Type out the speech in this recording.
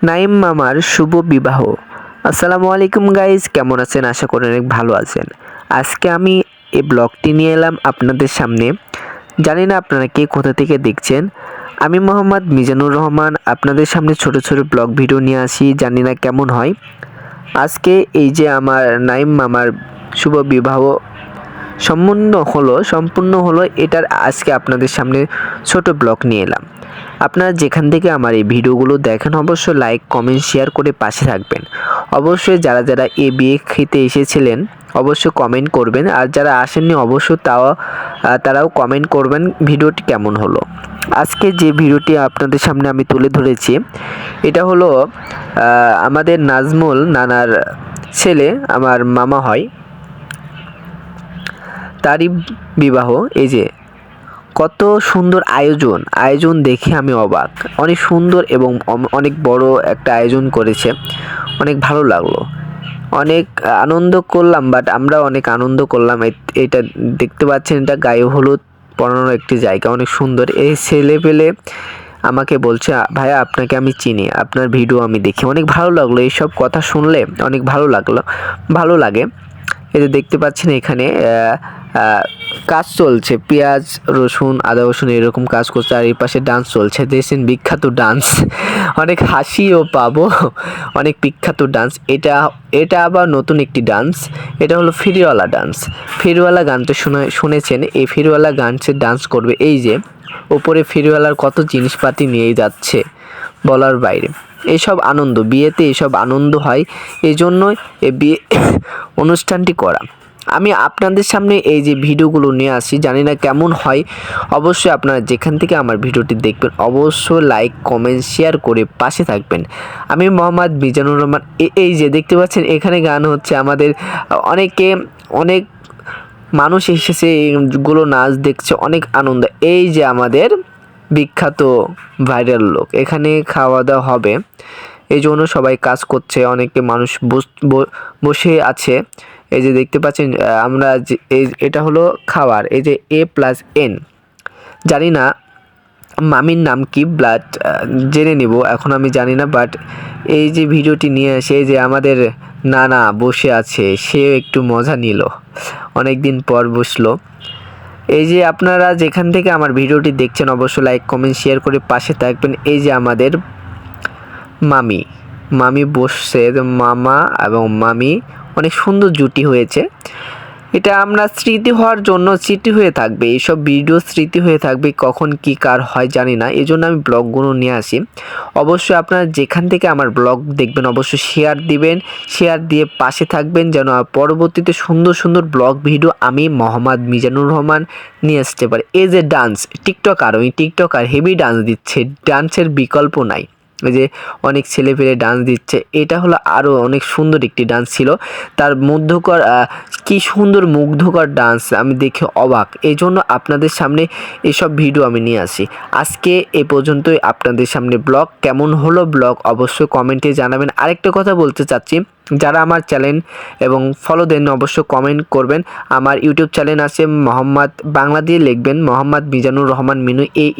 নাইম মামার শুভ বিবাহ। আসসালামু আলাইকুম গাইজ, কেমন আছেন? আশা করি অনেক ভালো আছেন। আজকে আমি এই ব্লগটি নিয়ে এলাম আপনাদের সামনে। জানি না আপনারা কে কোথা থেকে দেখছেন। আমি মোহাম্মদ মিজানুর রহমান আপনাদের সামনে ছোট ছোট ব্লগ ভিডিও নিয়ে আসি, জানি না কেমন হয়। আজকে এই যে আমার নাইম মামার শুভ বিবাহ সম্পূর্ণ হলো এটার আজকে আপনাদের সামনে ছোট ব্লগ নিয়ে এলাম। আপনারা যেখান থেকে আমার এই ভিডিওগুলো দেখেন অবশ্যই লাইক কমেন্ট শেয়ার করে পাশে থাকবেন। অবশ্যই যারা যারা এই বিয়ে খেতে এসেছিলেন অবশ্যই কমেন্ট করবেন, আর যারা আসেননি অবশ্যই তারাও কমেন্ট করবেন ভিডিওটি কেমন হলো। আজকে যে ভিডিওটি আপনাদের সামনে আমি তুলে ধরেছি এটা হলো আমাদের নাজমুল নানার ছেলে, আমার মামা হয়, তারই বিবাহ। এই যে কত সুন্দর আয়োজন দেখে আমি অবাক। অনেক সুন্দর এবং অনেক বড় একটা আয়োজন করেছে, অনেক ভালো লাগলো, অনেক আনন্দ করলাম। আমরা অনেক আনন্দ করলাম। এটা দেখতে পাচ্ছেন, এটা গায়ে হলুদ পরানোর একটি জায়গা, অনেক সুন্দর। এই ছেলে পেলে আমাকে বলছে, ভাইয়া আপনাকে আমি চিনি, আপনার ভিডিও আমি দেখি, অনেক ভালো লাগলো। এইসব কথা শুনলে অনেক ভালো লাগে। এই যে দেখতে পাচ্ছেন এখানে কাজ চলছে, পেঁয়াজ রসুন আদা রসুন এরকম কাজ করছে, আর এই পাশে ডান্স চলছে, দেশের বিখ্যাত ডান্স। অনেক হাসিও পাবো, অনেক বিখ্যাত ডান্স এটা আবার নতুন একটি ডান্স। এটা হলো ফিরিওয়ালা ডান্স। ফিরিওয়ালা গানটা শুনেছেন? এই ফিরিওয়ালা গানছে ডান্স করবে। এই যে ওপরে ফিরিওয়ালার কত জিনিসপাতি নিয়ে যাচ্ছে, বলার বাইরে। এইসব আনন্দ, বিয়েতে এইসব আনন্দ হয়, এই জন্যই এই বিয়ে অনুষ্ঠানটি করা। আমি আপনাদের সামনে এই যে ভিডিওগুলো নিয়ে আসি, জানি না কেমন হয়। অবশ্যই আপনারা যেখান থেকে আমার ভিডিওটি দেখবেন অবশ্যই লাইক কমেন্ট শেয়ার করে পাশে থাকবেন। আমি মোহাম্মদ মিজানুর রহমান। এই যে দেখতে পাচ্ছেন এখানে গান হচ্ছে, আমাদের অনেক মানুষ এসেছে, এগুলো নাচ দেখছে, অনেক আনন্দ। এই যে আমাদের বিখ্যাত ভাইরাল লোক, এখানে খাওয়া দাওয়া হবে, এই জন্য সবাই কাজ করছে, অনেকে মানুষ বসে আছে। এই যে দেখতে পাচ্ছেন আমরা এটা হলো খাবার। এই যে A+N, জানি না মামির নাম কি, ব্লাড জেনে নিব, এখন আমি জানি না। বাট এই যে ভিডিওটি নিয়ে আসে, এই যে আমাদের নানা বসে আছে, সে একটু মজা নিল, অনেক দিন পর বসলো। এই যে আপনারা যেখান থেকে আমার ভিডিওটি দেখছেন অবশ্যই লাইক কমেন্ট শেয়ার করে পাশে থাকবেন। এই যে আমাদের মামি বসছে, মামা এবং মামি, অনেক সুন্দর জুটি হয়েছে। এটা আমরা স্মৃতি হওয়ার জন্য স্মৃতি হয়ে থাকবে, এইসব ভিডিও স্মৃতি হয়ে থাকবে। কখন কি কার হয় জানি না, এই জন্য আমি ব্লগগুলো নিয়ে আসি। অবশ্যই আপনারা যেখান থেকে আমার ব্লগ দেখবেন অবশ্যই শেয়ার দিবেন, শেয়ার দিয়ে পাশে থাকবেন, যেন পরবর্তীতে সুন্দর সুন্দর ব্লগ ভিডিও আমি মোহাম্মদ মিজানুর রহমান নিয়ে আসতে পারি। এই যে ডান্স, টিকটকার হেভি ডান্স দিচ্ছে, ডান্সের বিকল্প নাই। এই যে অনেক ছেলেপেলে ডান্স দিচ্ছে, এটা হলো আরও অনেক সুন্দর একটি ডান্স ছিল। তার কি সুন্দর মুগ্ধকর ডান্স, আমি দেখে অবাক। এই জন্য আপনাদের সামনে এসব ভিডিও আমি নিয়ে আসি। আজকে এ পর্যন্তই। আপনাদের সামনে ব্লগ কেমন হলো ব্লগ অবশ্যই কমেন্টে জানাবেন। আরেকটা কথা বলতে চাচ্ছি, যারা আমার চ্যানেল এবং ফলো দেন অবশ্যই কমেন্ট করবেন। আমার ইউটিউব চ্যানেল আছে মোহাম্মদ, বাংলা দিয়ে লিখবেন মোহাম্মদ মিজানুর রহমান মিনু। এই